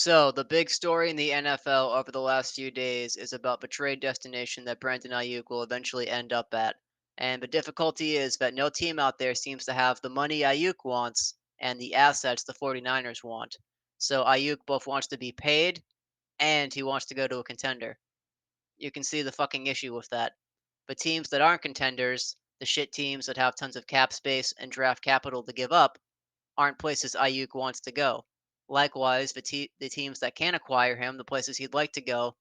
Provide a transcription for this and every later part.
So the big story in the NFL over the last few days is about the trade destination that Brandon Aiyuk will eventually end up at. And the difficulty is that no team out there seems to have the money Aiyuk wants and the assets the 49ers want. So Aiyuk both wants to be paid and he wants to go to a contender. You can see the fucking issue with that. But teams that aren't contenders, the shit teams that have tons of cap space and draft capital to give up, aren't places Ayuk wants to go. Likewise, the teams that can acquire him, the places he'd like to go,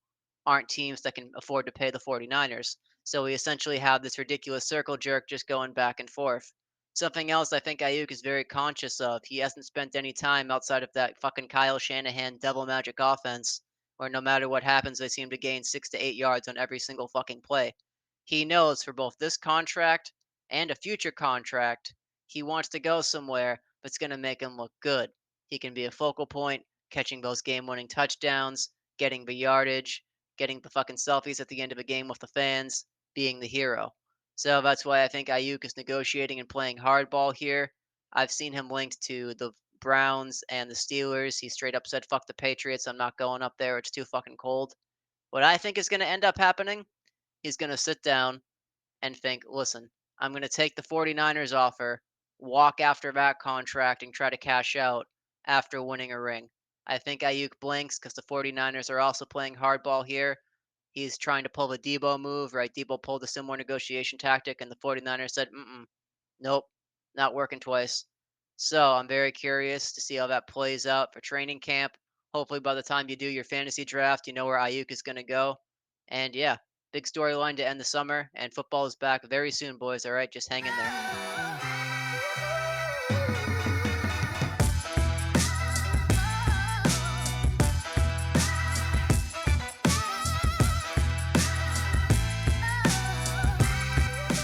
aren't teams that can afford to pay the 49ers. So we essentially have this ridiculous circle jerk just going back and forth. Something else I think Ayuk is very conscious of. He hasn't spent any time outside of that fucking Kyle Shanahan devil magic offense, where no matter what happens, they seem to gain 6 to 8 yards on every single fucking play. He knows for both this contract and a future contract, he wants to go somewhere that's going to make him look good. He can be a focal point, catching those game winning touchdowns, getting the yardage, getting the fucking selfies at the end of a game with the fans, being the hero. So that's why I think Ayuk is negotiating and playing hardball here. I've seen him linked to the Browns and the Steelers. He straight up said, fuck the Patriots. I'm not going up there. It's too fucking cold. What I think is going to end up happening, he's going to sit down and think, listen, I'm going to take the 49ers offer, walk after that contract, and try to cash out after winning a ring. I think Ayuk blinks because the 49ers are also playing hardball here. He's trying to pull the Debo move, right? Debo pulled a similar negotiation tactic, and the 49ers said, nope, not working twice. So I'm very curious to see how that plays out for training camp. Hopefully, by the time you do your fantasy draft, you know where Ayuk is going to go. And yeah, big storyline to end the summer. And football is back very soon, boys. All right, just hang in there.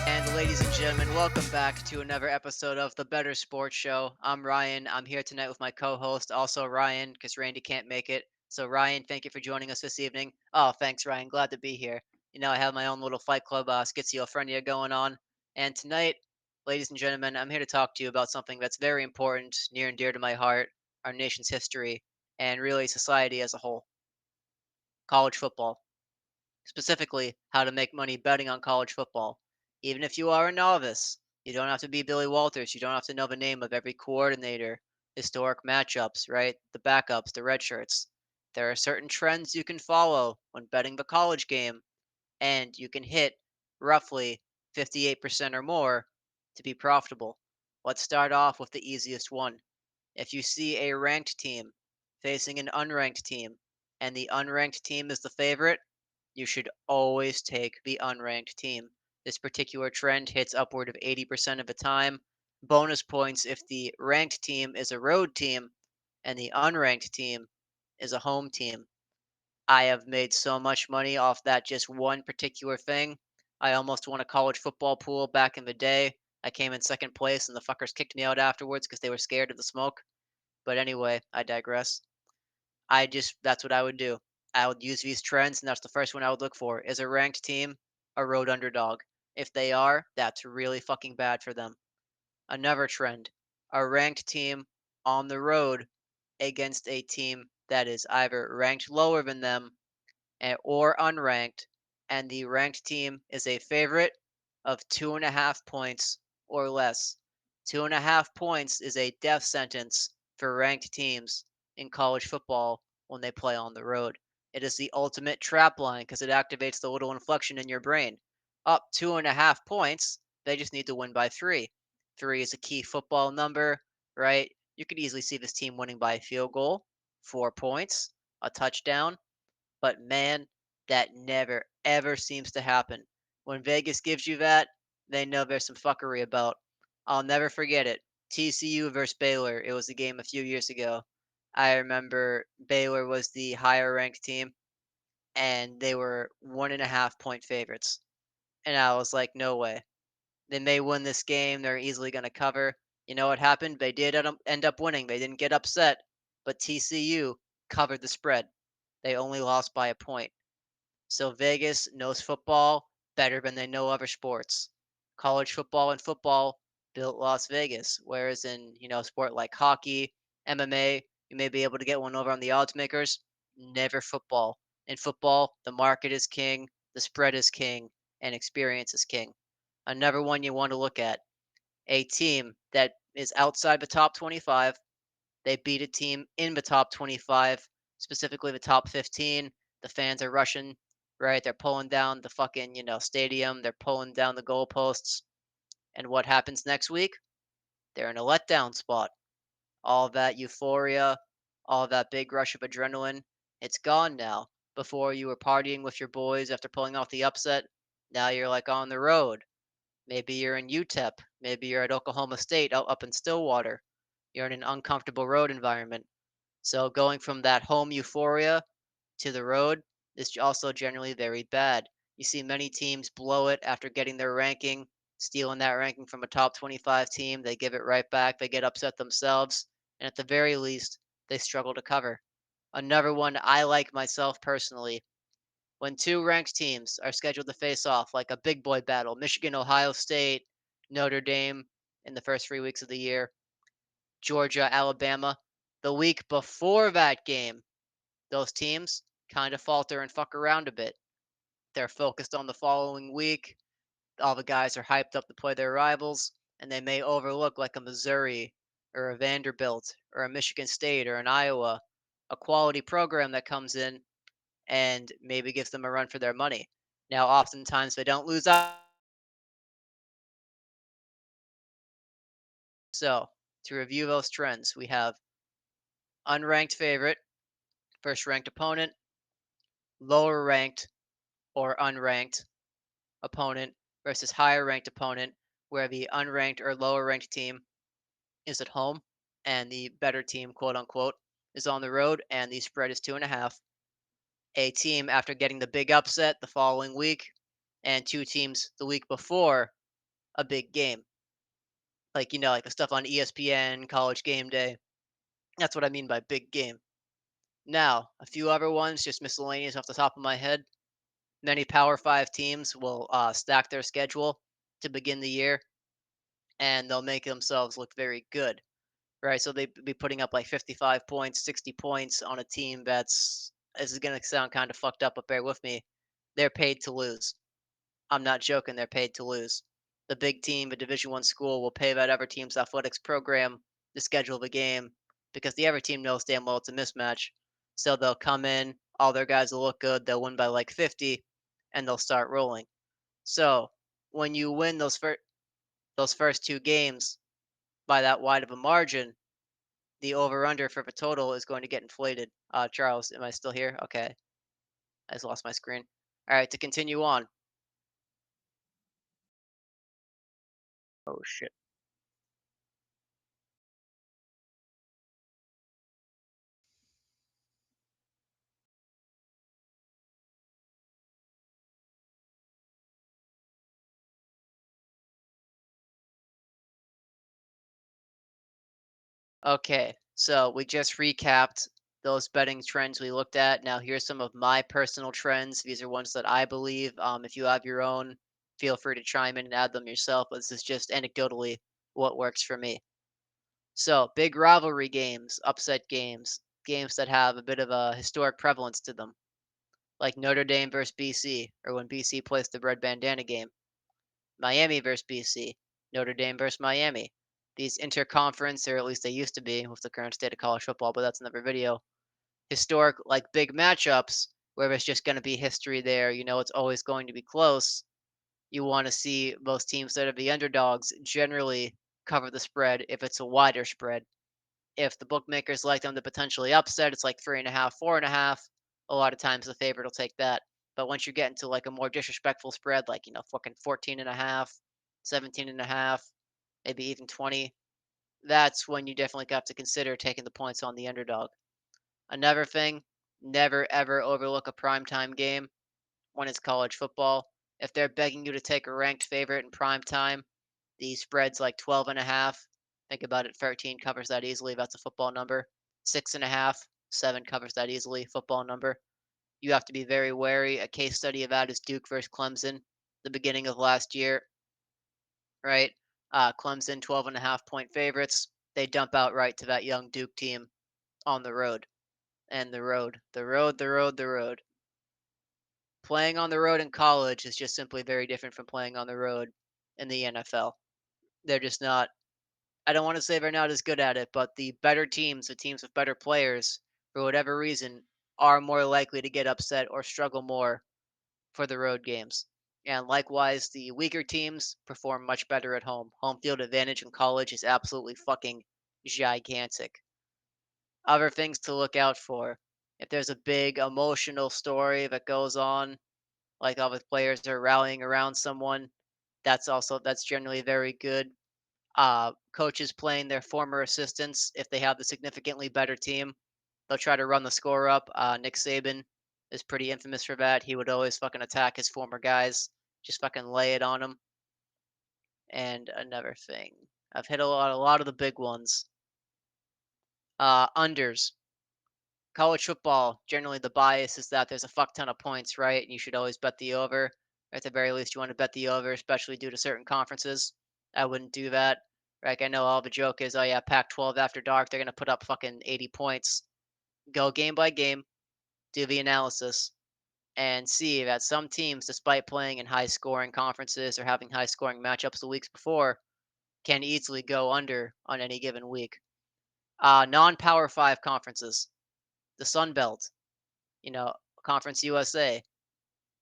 And ladies and gentlemen, welcome back to another episode of the Better Sports Show. I'm Ryan. I'm here tonight with my co-host, also Ryan, because Randy can't make it. So Ryan, thank you for joining us this evening. Oh, thanks, Ryan. Glad to be here. I have my own little Fight Club schizophrenia going on. And tonight, ladies and gentlemen, I'm here to talk to you about something that's very important, near and dear to my heart, our nation's history, and really society as a whole: college football. Specifically, how to make money betting on college football. Even if you are a novice, you don't have to be Billy Walters. You don't have to know the name of every coordinator, historic matchups, right? The backups, the red shirts. There are certain trends you can follow when betting the college game, and you can hit roughly 58% or more to be profitable. Let's start off with the easiest one. If you see a ranked team facing an unranked team, and the unranked team is the favorite, you should always take the unranked team. This particular trend hits upward of 80% of the time. Bonus points if the ranked team is a road team and the unranked team is a home team. I have made so much money off that just one particular thing. I almost won a college football pool back in the day. I came in second place and the fuckers kicked me out afterwards because they were scared of the smoke. But anyway, I digress. That's what I would do. I would use these trends, and that's the first one I would look for. Is a ranked team a road underdog? If they are, that's really fucking bad for them. Another trend: a ranked team on the road against a team that is either ranked lower than them or unranked, and the ranked team is a favorite of 2.5 points or less. 2.5 points is a death sentence for ranked teams in college football when they play on the road. It is the ultimate trap line because it activates the little inflection in your brain. Up 2.5 points, they just need to win by three. Three is a key football number, right? You could easily see this team winning by a field goal, 4 points, a touchdown, but man, that never ever seems to happen. When Vegas gives you that, they know there's some fuckery about. I'll never forget it. TCU versus Baylor. It was a game a few years ago. I remember Baylor was the higher ranked team, and they were 1.5 point favorites. And I was like, no way. They may win this game. They're easily going to cover. You know what happened? They did end up winning. They didn't get upset, but TCU covered the spread. They only lost by a point. So Vegas knows football better than they know other sports. College football and football built Las Vegas, whereas in a sport like hockey, MMA, You may be able to get one over on the odds makers. Never football. In football, the market is king, the spread is king, and experience is king. Another one you want to look at, a team that is outside the top 25. They beat a team in the top 25, specifically the top 15. The fans are rushing, right? They're pulling down the fucking, stadium. They're pulling down the goalposts. And what happens next week? They're in a letdown spot. All that euphoria, all that big rush of adrenaline, it's gone now. Before you were partying with your boys after pulling off the upset. Now you're like on the road. Maybe you're in UTEP. Maybe you're at Oklahoma State out up in Stillwater. You're in an uncomfortable road environment. So going from that home euphoria to the road is also generally very bad. You see many teams blow it after getting their ranking, stealing that ranking from a top 25 team. They give it right back. They get upset themselves. And at the very least, they struggle to cover. Another one I like myself personally, when two ranked teams are scheduled to face off like a big boy battle, Michigan, Ohio State, Notre Dame in the first 3 weeks of the year, Georgia, Alabama. The week before that game, those teams kind of falter and fuck around a bit. They're focused on the following week. All the guys are hyped up to play their rivals, and they may overlook like a Missouri or a Vanderbilt or a Michigan State or an Iowa, a quality program that comes in and maybe gives them a run for their money. Now, oftentimes they don't lose out. So, to review those trends, we have unranked favorite, first ranked opponent, lower ranked or unranked opponent versus higher ranked opponent, where the unranked or lower ranked team is at home and the better team, quote unquote, is on the road and the spread is 2.5. A team after getting the big upset the following week, and two teams the week before a big game. Like the stuff on ESPN, College Game Day. That's what I mean by big game. Now, a few other ones, just miscellaneous off the top of my head. Many Power Five teams will stack their schedule to begin the year, and they'll make themselves look very good, right? So they be putting up like 55 points, 60 points on a team that's, this is going to sound kind of fucked up, but bear with me. They're paid to lose. I'm not joking. They're paid to lose. The big team, the Division One school, will pay that other team's athletics program to schedule the game because the other team knows damn well it's a mismatch. So they'll come in, all their guys will look good. They'll win by like 50, and they'll start rolling. So when you win those first two games by that wide of a margin, the over under for the total is going to get inflated. Charles, am I still here? Okay, I just lost my screen. All right, to continue on. Oh shit. Okay, so we just recapped those betting trends we looked at. Now, here's some of my personal trends. These are ones that I believe. If you have your own, feel free to chime in and add them yourself. But this is just anecdotally what works for me. So, big rivalry games, upset games, games that have a bit of a historic prevalence to them, like Notre Dame versus BC, or when BC plays the red bandana game. Miami versus BC, Notre Dame versus Miami. These interconference, or at least they used to be with the current state of college football, but that's another video. Historic, like big matchups where there's just going to be history there. You know, it's always going to be close. You want to see those teams that are the underdogs generally cover the spread if it's a wider spread. If the bookmakers like them to potentially upset, it's like 3.5, 4.5. A lot of times the favorite will take that. But once you get into like a more disrespectful spread, like, fucking 14.5, 17.5, maybe even 20, that's when you definitely have to consider taking the points on the underdog. Another thing, never ever overlook a primetime game when it's college football. If they're begging you to take a ranked favorite in prime time, the spread's like 12.5. Think about it, 13 covers that easily. That's a football number. 6.5, 7 covers that easily. Football number. You have to be very wary. A case study of that is Duke versus Clemson, the beginning of last year, right? Clemson, 12.5 point favorites. They dump out right to that young Duke team. on the road. And the road. Playing on the road in college is just simply very different from playing on the road in the NFL. They're just not, I don't want to say they're not as good at it, but the better teams, the teams with better players, for whatever reason, are more likely to get upset or struggle more for the road games. And likewise, the weaker teams perform much better at home. Home field advantage in college is absolutely fucking gigantic. Other things to look out for. If there's a big emotional story that goes on, like all the players are rallying around someone, that's generally very good. Coaches playing their former assistants if they have the significantly better team. They'll try to run the score up. Nick Saban is pretty infamous for that. He would always fucking attack his former guys, just fucking lay it on them. And another thing, I've hit a lot of the big ones. Unders. College football, generally the bias is that there's a fuck ton of points, right? And you should always bet the over. Or at the very least, you want to bet the over, especially due to certain conferences. I wouldn't do that. Like I know all the joke is, oh yeah, Pac-12 after dark, they're gonna put up fucking 80 points. Go game by game, do the analysis, and see that some teams, despite playing in high-scoring conferences or having high-scoring matchups the weeks before, can easily go under on any given week. Non-Power Five conferences, the Sun Belt, you know, Conference USA,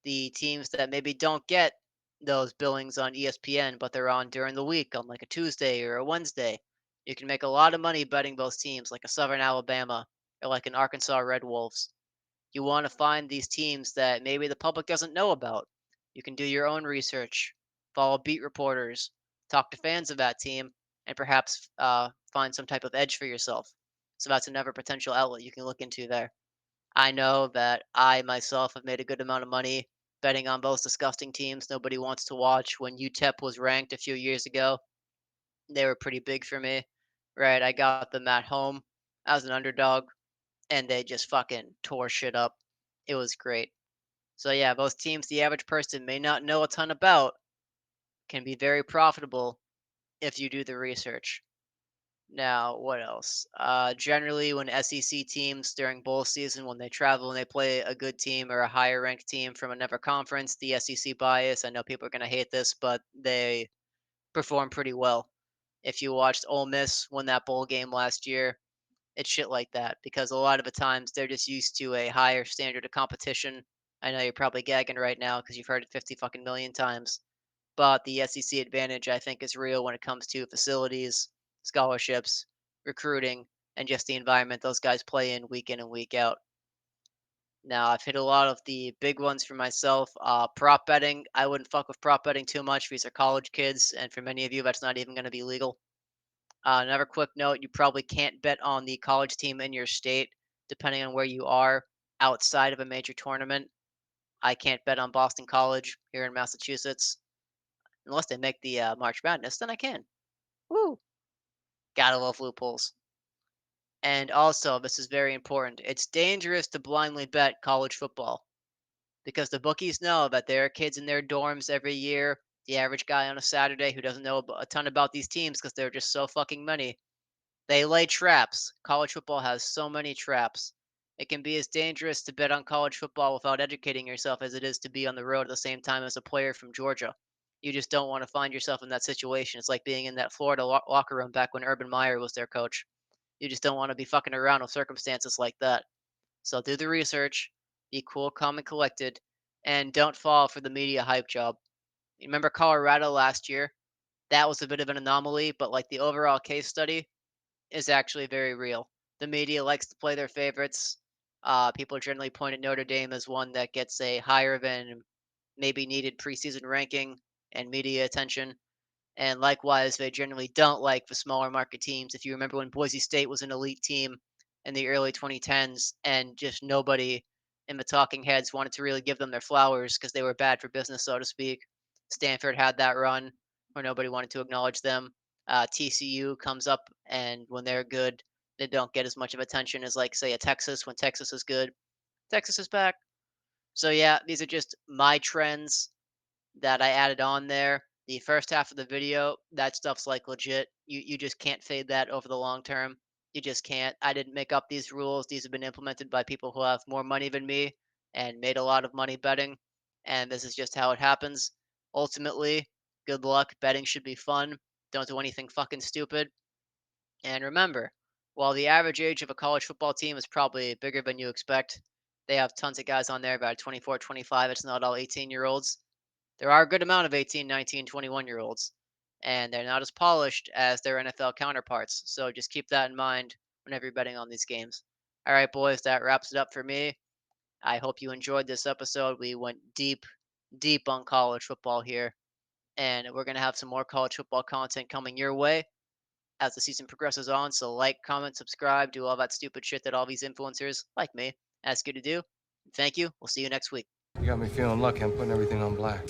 the teams that maybe don't get those billings on ESPN, but they're on during the week on like a Tuesday or a Wednesday. You can make a lot of money betting those teams, like a Southern Alabama or like an Arkansas Red Wolves. You want to find these teams that maybe the public doesn't know about. You can do your own research, follow beat reporters, talk to fans of that team, and perhaps find some type of edge for yourself. So that's another potential outlet you can look into there. I know that I myself have made a good amount of money betting on those disgusting teams nobody wants to watch. When UTEP was ranked a few years ago, they were pretty big for me, right? I got them at home as an underdog, and they just fucking tore shit up. It was great. So yeah, those teams the average person may not know a ton about can be very profitable if you do the research. Now, what else? Generally, when SEC teams during bowl season, when they travel and they play a good team or a higher ranked team from another conference, the SEC bias, I know people are going to hate this, but they perform pretty well. If you watched Ole Miss win that bowl game last year, it's shit like that because a lot of the times they're just used to a higher standard of competition. I know you're probably gagging right now because you've heard it 50 fucking million times, but the SEC advantage I think is real when it comes to facilities, scholarships, recruiting, and just the environment those guys play in and week out. Now I've hit a lot of the big ones for myself. Prop betting, I wouldn't fuck with prop betting too much. These are college kids, and for many of you, that's not even going to be legal. Another quick note: you probably can't bet on the college team in your state, depending on where you are outside of a major tournament. I can't bet on Boston College here in Massachusetts unless they make the March Madness. Then I can. Woo! Gotta love loopholes. And also, this is very important. It's dangerous to blindly bet college football because the bookies know that there are kids in their dorms every year. The average guy on a Saturday who doesn't know a ton about these teams because they're just so fucking many. They lay traps. College football has so many traps. It can be as dangerous to bet on college football without educating yourself as it is to be on the road at the same time as a player from Georgia. You just don't want to find yourself in that situation. It's like being in that Florida locker room back when Urban Meyer was their coach. You just don't want to be fucking around with circumstances like that. So do the research, be cool, calm, and collected, and don't fall for the media hype job. You remember Colorado last year? That was a bit of an anomaly, but like the overall case study, is actually very real. The media likes to play their favorites. People generally point at Notre Dame as one that gets a higher than maybe needed preseason ranking and media attention. And likewise, they generally don't like the smaller market teams. If you remember when Boise State was an elite team in the early 2010s, and just nobody in the talking heads wanted to really give them their flowers because they were bad for business, so to speak. Stanford had that run where nobody wanted to acknowledge them. TCU comes up, and when they're good, they don't get as much of attention as, like, say, a Texas when Texas is good. Texas is back. So, yeah, these are just my trends that I added on there. The first half of the video, that stuff's like legit. You just can't fade that over the long term. You just can't. I didn't make up these rules. These have been implemented by people who have more money than me and made a lot of money betting. And this is just how it happens. Ultimately, good luck. Betting should be fun. Don't do anything fucking stupid. And remember, while the average age of a college football team is probably bigger than you expect, they have tons of guys on there about 24, 25. It's not all 18-year-olds. There are a good amount of 18, 19, 21-year-olds, and they're not as polished as their NFL counterparts. So just keep that in mind whenever you're betting on these games. All right, boys, that wraps it up for me. I hope you enjoyed this episode. We went deep, deep on college football here, and we're going to have some more college football content coming your way as the season progresses on. So, like, comment, subscribe, do all that stupid shit that all these influencers like me ask you to do. Thank you. We'll see you next week. You got me feeling lucky. I'm putting everything on black.